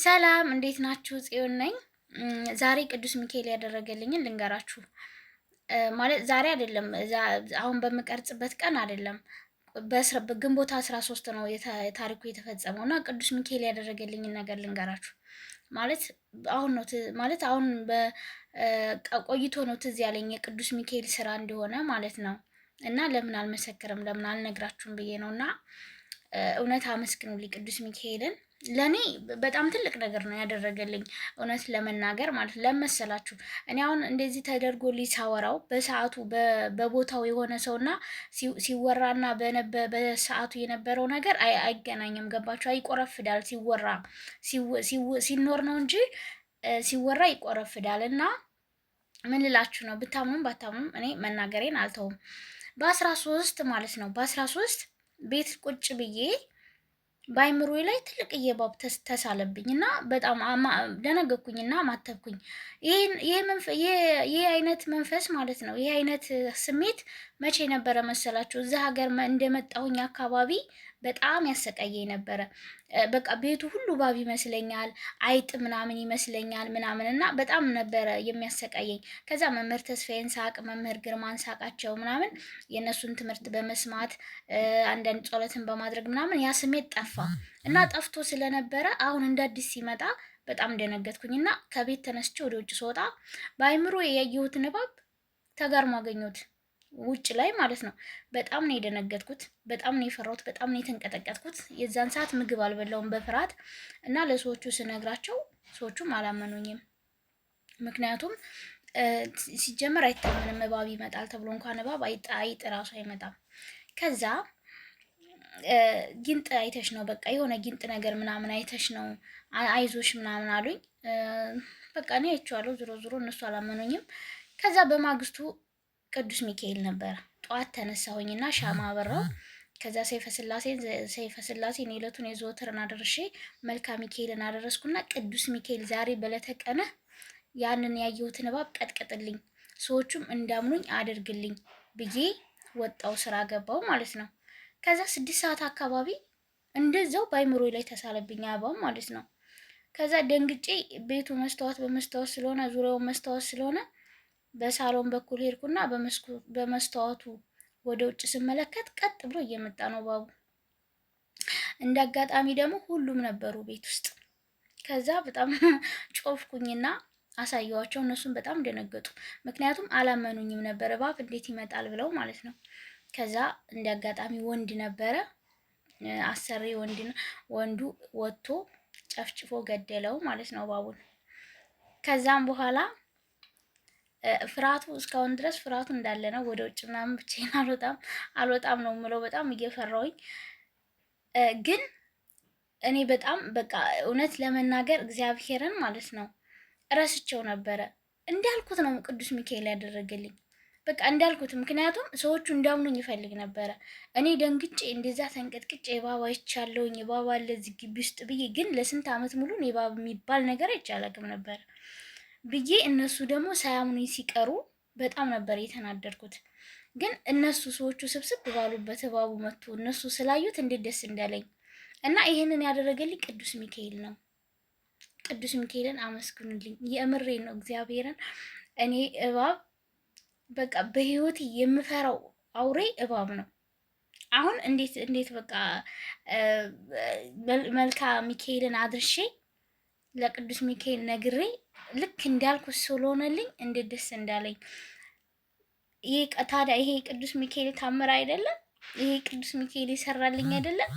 ሰላም እንዴት ናችሁ? ጽዮን ነኝ። ዛሬ ቅዱስ ሚካኤል ያደረገልኝን ልንገራችሁ። ማለት ዛሬ አይደለም፣ አሁን በምቀርጽበት ቀን አይደለም፣ በግንቦት 13 ነው ታሪኩ የተፈጸመው እና ቅዱስ ሚካኤል ያደረገልኝን ነገር ልንገራችሁ። ማለት አሁን ነው ማለት አሁን ቆይቶ ነው ትዝ ያለኝ የቅዱስ ሚካኤል ስራ እንደሆነ ማለት ነው። እና ለምን አልመሰክርም ለምን አልነግራችሁም ብዬ ነው። እና እውነት አመስግኑልኝ ቅዱስ ሚካኤልን። ለኔ በጣም ትልቅ ነገር ነው ያደረገልኝ እውነት ለመናገር ማለት ለመሰላችሁ። እኔ አሁን እንደዚህ ተደርጎ ሊሳወራው በሰዓቱ በቦታው የሆነ ሰውና ሲወራና በሰዓቱ የነበረው ነገር አይገናኝም። ገባችሁ? አይቆረፍዳል። ሲወራ ሲኖር ነው እንጂ ሲወራ ይቆረፍዳል። እና ምን ልላችሁ ነው፣ ብታምኑም ባታምኑም እኔ መናገሬን አልተውም። በ13 ማለት ነው በ13 ቤት ቁጭ ብዬ በአይምሮ ላይ ትልቅ እየባብ ተሳለብኝ እና በጣም ደነገኩኝና ማተብኩኝ። ይህ አይነት መንፈስ ማለት ነው፣ ይህ አይነት ስሜት መቼ ነበረ መሰላችሁ? እዛ ሀገር እንደመጣሁኝ አካባቢ በጣም ያሰቃየኝ ነበረ። በቃ ቤቱ ሁሉ ባብ ይመስለኛል፣ አይጥ ምናምን ይመስለኛል ምናምን እና በጣም ነበረ የሚያሰቃየኝ። ከዛ መምህር ተስፋዬን ሳቅ፣ መምህር ግርማን ሳቃቸው ምናምን የእነሱን ትምህርት በመስማት አንዳንድ ጸሎትን በማድረግ ምናምን ያ ስሜት ጠፋ እና ጠፍቶ ስለነበረ አሁን እንደ አዲስ ሲመጣ በጣም ደነገጥኩኝና ከቤት ተነስቼ ወደ ውጭ ስወጣ በአይምሮ ያየሁት ንባብ ተጋርሞ አገኘሁት። ውጭ ላይ ማለት ነው። በጣም ነው የደነገጥኩት፣ በጣም ነው የፈራሁት፣ በጣም ነው የተንቀጠቀጥኩት። የዛን ሰዓት ምግብ አልበላውም በፍርሃት እና ለሰዎቹ ስነግራቸው ሰዎቹም አላመኑኝም። ምክንያቱም ሲጀመር አይታመንም እባብ ይመጣል ተብሎ እንኳን እባብ አይጥ ራሱ አይመጣም። ከዛ ጊንጥ አይተሽ ነው በቃ የሆነ ጊንጥ ነገር ምናምን አይተሽ ነው አይዞሽ ምናምን አሉኝ። በቃ እኔ አይቼዋለሁ። ዞሮ ዞሮ እነሱ አላመኑኝም። ከዛ በማግስቱ ቅዱስ ሚካኤል ነበረ። ጠዋት ተነሳሁኝና ሻማ አበራው። ከዛ ሰይፈ ስላሴን የዕለቱን የዘወትርን አደረሼ መልካ ሚካኤልን አደረስኩና ቅዱስ ሚካኤል ዛሬ በለተቀነ ያንን ያየሁትን እባብ ቀጥቅጥልኝ፣ ሰዎቹም እንዳምኑኝ አድርግልኝ ብዬ ወጣው፣ ስራ ገባው ማለት ነው። ከዛ 6 ሰዓት አካባቢ እንደዛው በአይምሮ ላይ ተሳለብኝ እባብ ማለት ነው። ከዛ ደንግጬ ቤቱ መስታወት በመስታወት ስለሆነ ዙሪያውን መስታወት ስለሆነ በሳሎን በኩል ሄድኩና በመስታወቱ ወደ ውጭ ስመለከት ቀጥ ብሎ እየመጣ ነው እባቡ። እንደ አጋጣሚ ደግሞ ሁሉም ነበሩ ቤት ውስጥ። ከዛ በጣም ጮፍኩኝና አሳየዋቸው። እነሱም በጣም ደነገጡ። ምክንያቱም አላመኑኝም ነበር፣ እባብ እንዴት ይመጣል ብለው ማለት ነው። ከዛ እንደ አጋጣሚ ወንድ ነበረ፣ አሰሪ ወንዱ ወጥቶ ጨፍጭፎ ገደለው ማለት ነው እባቡን። ከዛም በኋላ ፍርሃቱ እስካሁን ድረስ ፍርሃቱ እንዳለ ነው። ወደ ውጭ ምናምን ብቻዬን አልወጣም ነው የምለው፣ በጣም እየፈራሁኝ። ግን እኔ በጣም በቃ እውነት ለመናገር እግዚአብሔርን ማለት ነው እረስቸው ነበረ። እንዳልኩት ነው ቅዱስ ሚካኤል ያደረገልኝ፣ በቃ እንዳልኩት። ምክንያቱም ሰዎቹ እንዳምኑኝ ይፈልግ ነበረ። እኔ ደንግጬ እንደዛ ተንቀጥቅጬ እባብ አይቻለሁኝ፣ እባብ አለ እዚህ ግቢ ውስጥ ብዬ፣ ግን ለስንት ዓመት ሙሉ እባብ የሚባል ነገር አይቻላቅም ነበር ብዬ እነሱ ደግሞ ሳያምኑኝ ሲቀሩ በጣም ነበር የተናደድኩት። ግን እነሱ ሰዎቹ ስብስብ ባሉበት እባቡ መጥቶ እነሱ ስላዩት እንዴት ደስ እንዳለኝ እና ይሄንን ያደረገልኝ ቅዱስ ሚካኤል ነው። ቅዱስ ሚካኤልን አመስግኑልኝ። የእምሬ ነው እግዚአብሔርን። እኔ እባብ በቃ በህይወት የምፈራው አውሬ እባብ ነው። አሁን እንዴት በቃ መልካ ሚካኤልን አድርሼ ለቅዱስ ሚካኤል ነግሬ ልክ እንዳልኩት ስለሆነልኝ እንዴት ደስ እንዳለኝ። ታዲያ ይሄ ቅዱስ ሚካኤል ታምር አይደለም? ይሄ ቅዱስ ሚካኤል ይሰራልኝ አይደለም?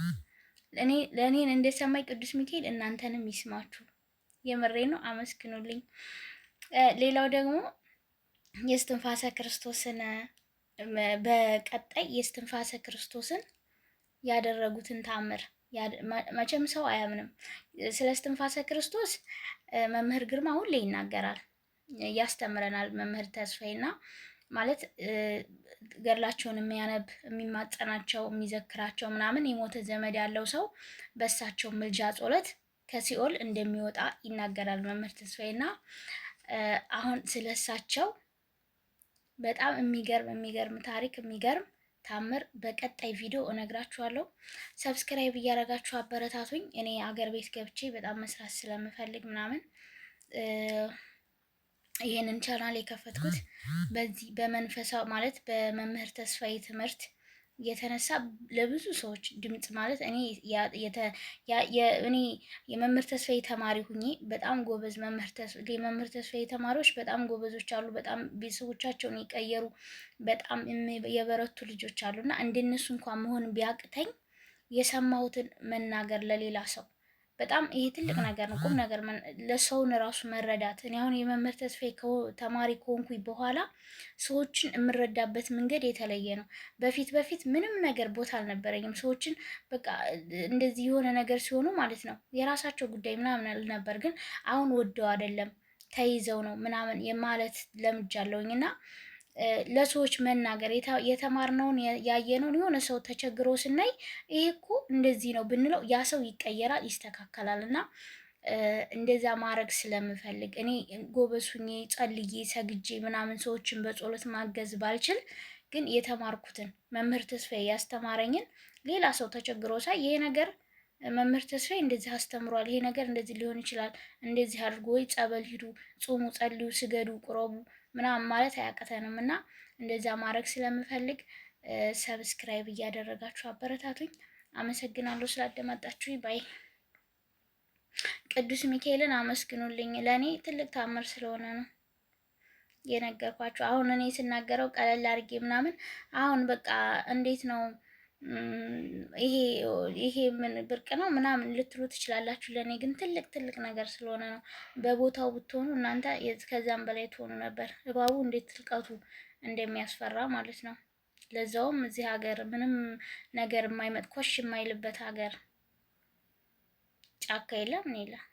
ለእኔን እንደሰማኝ ቅዱስ ሚካኤል እናንተንም ይስማችሁ። የምሬ ነው። አመስግኑልኝ። ሌላው ደግሞ የእስትንፋሰ ክርስቶስን በቀጣይ የእስትንፋሰ ክርስቶስን ያደረጉትን ታምር መቼም ሰው አያምንም። ስለ እስትንፋሰ ክርስቶስ መምህር ግርማ ሁሌ ይናገራል፣ ያስተምረናል። መምህር ተስፋዬና ማለት ገድላቸውን የሚያነብ የሚማጸናቸው የሚዘክራቸው ምናምን የሞተ ዘመድ ያለው ሰው በእሳቸው ምልጃ ጸሎት ከሲኦል እንደሚወጣ ይናገራል መምህር ተስፋዬና አሁን ስለሳቸው በጣም የሚገርም ታሪክ የሚገርም ታምር በቀጣይ ቪዲዮ እነግራችኋለሁ። ሰብስክራይብ እያደረጋችሁ አበረታቱኝ። እኔ አገር ቤት ገብቼ በጣም መስራት ስለምፈልግ ምናምን ይሄንን ቻናል የከፈትኩት በዚህ በመንፈሳዊ ማለት በመምህር ተስፋዬ ትምህርት የተነሳ ለብዙ ሰዎች ድምጽ ማለት እኔ የመምህር ተስፋዬ ተማሪ ሁኜ በጣም ጎበዝ የመምህር ተስፋዬ ተማሪዎች በጣም ጎበዞች አሉ። በጣም ቤተሰቦቻቸውን የቀየሩ በጣም የበረቱ ልጆች አሉና እንደነሱ እንኳን መሆን ቢያቅተኝ የሰማሁትን መናገር ለሌላ ሰው በጣም ይሄ ትልቅ ነገር ነው። ቁም ነገር ለሰውን ራሱ መረዳት። እኔ አሁን የመምህር ተስፋዬ ተማሪ ከሆንኩኝ በኋላ ሰዎችን የምረዳበት መንገድ የተለየ ነው። በፊት ምንም ነገር ቦታ አልነበረኝም። ሰዎችን በቃ እንደዚህ የሆነ ነገር ሲሆኑ ማለት ነው የራሳቸው ጉዳይ ምናምን ነበር። ግን አሁን ወደው አይደለም ተይዘው ነው ምናምን የማለት ለምጃለሁኝ እና ለሰዎች መናገር የተማርነውን ያየነውን የሆነ ሰው ተቸግሮ ስናይ ይሄ እኮ እንደዚህ ነው ብንለው ያ ሰው ይቀየራል፣ ይስተካከላል። እና እንደዛ ማድረግ ስለምፈልግ እኔ ጎበዝ ሁኜ ጸልዬ ሰግጄ ምናምን ሰዎችን በጸሎት ማገዝ ባልችል ግን የተማርኩትን መምህር ተስፋዬ ያስተማረኝን ሌላ ሰው ተቸግሮ ሳይ ይሄ ነገር መምህር ተስፋዬ እንደዚህ አስተምሯል፣ ይሄ ነገር እንደዚህ ሊሆን ይችላል፣ እንደዚህ አድርጎ ወይ ጸበል ሂዱ፣ ጹሙ፣ ጸልዩ፣ ስገዱ፣ ቁረቡ ምናምን ማለት አያቅተንም እና እንደዛ ማድረግ ስለምፈልግ ሰብስክራይብ እያደረጋችሁ አበረታቱኝ። አመሰግናለሁ ስላደመጣችሁ። ባይ። ቅዱስ ሚካኤልን አመስግኑልኝ። ለእኔ ትልቅ ታምር ስለሆነ ነው የነገርኳችሁ። አሁን እኔ ስናገረው ቀለል አድርጌ ምናምን አሁን በቃ እንዴት ነው ይሄ ምን ብርቅ ነው ምናምን ልትሉ ትችላላችሁ። ለእኔ ግን ትልቅ ነገር ስለሆነ ነው። በቦታው ብትሆኑ እናንተ ከዛም በላይ ትሆኑ ነበር። እባቡ እንዴት ጥልቀቱ እንደሚያስፈራ ማለት ነው። ለዛውም እዚህ ሀገር ምንም ነገር ኮሽ የማይልበት ሀገር ጫካ የለም ምን የለም።